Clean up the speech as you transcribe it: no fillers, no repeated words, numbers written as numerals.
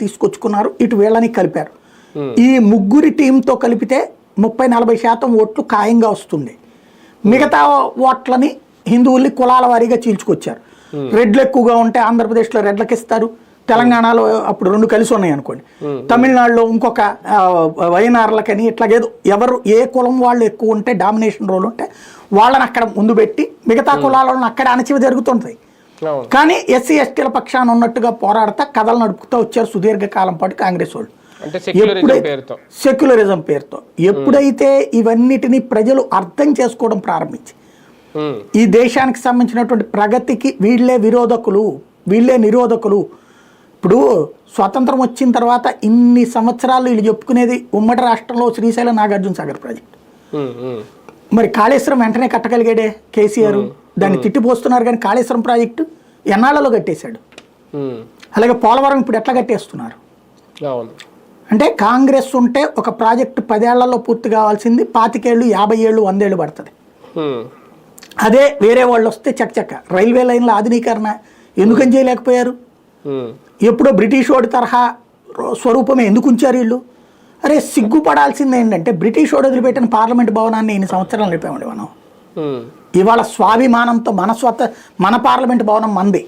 తీసుకొచ్చుకున్నారు, ఇటు వీళ్ళని కలిపారు. ఈ ముగ్గురి టీంతో కలిపితే 30-40% ఓట్లు ఖాయంగా వస్తుంది. మిగతా ఓట్లని హిందువుల్ని కులాల వారీగా చీల్చుకొచ్చారు. రెడ్లు ఎక్కువగా ఉంటే ఆంధ్రప్రదేశ్లో రెడ్లకి ఇస్తారు, తెలంగాణలో అప్పుడు 2 కలిసి ఉన్నాయి అనుకోండి, తమిళనాడులో ఇంకొక వైనార్లకని ఇట్లాగేదో ఎవరు ఏ కులం వాళ్ళు ఎక్కువ ఉంటే డామినేషన్ రోల్ ఉంటే వాళ్ళని అక్కడ ముందు పెట్టి మిగతా కులాలను అక్కడ అణచివి జరుగుతుంటాయి. కానీ ఎస్సీ ఎస్టీల పక్షాన ఉన్నట్టుగా పోరాడతా కథలు నడుపుతూ వచ్చారు సుదీర్ఘకాలం పాటు కాంగ్రెస్ వాళ్ళు. సెక్యులరిజం పేరుతో ఎప్పుడైతే ఇవన్నిటిని ప్రజలు అర్థం చేసుకోవడం ప్రారంభించి ఈ దేశానికి సంబంధించినటువంటి ప్రగతికి వీళ్ళే విరోధకులు, వీళ్ళే నిరోధకులు. ఇప్పుడు స్వతంత్రం వచ్చిన తర్వాత ఇన్ని సంవత్సరాలు వీళ్ళు చెప్పుకునేది ఉమ్మడి రాష్ట్రంలో శ్రీశైలం నాగార్జున సాగర్ ప్రాజెక్ట్. మరి కాళేశ్వరం వెంటనే కట్టగలిగాడే కేసీఆర్, దాన్ని తిట్టిపోస్తున్నారు. కానీ కాళేశ్వరం ప్రాజెక్టు ఎన్నాళ్లలో కట్టేశాడు. అలాగే పోలవరం ఇప్పుడు ఎట్లా కట్టేస్తున్నారు అంటే కాంగ్రెస్ ఉంటే ఒక ప్రాజెక్టు 10 ఏళ్లలో పూర్తి కావాల్సింది 25 ఏళ్ళు, 50 ఏళ్ళు, 100 ఏళ్ళు పడుతుంది. అదే వేరే వాళ్ళు వస్తే చకచక రైల్వే లైన్ల ఆధునీకరణ ఎందుకని చేయలేకపోయారు? ఎప్పుడో బ్రిటిష్ వాడి తరహా స్వరూపమే ఎందుకు ఉంచారు వీళ్ళు? అరే సిగ్గుపడాల్సింది ఏంటంటే బ్రిటిష్ వాడు వదిలిపెట్టిన పార్లమెంట్ భవనాన్ని ఇన్ని సంవత్సరాలు నడిపామండి మనం. ఇవాళ స్వాభిమానంతో మన పార్లమెంట్ భవనం మంది.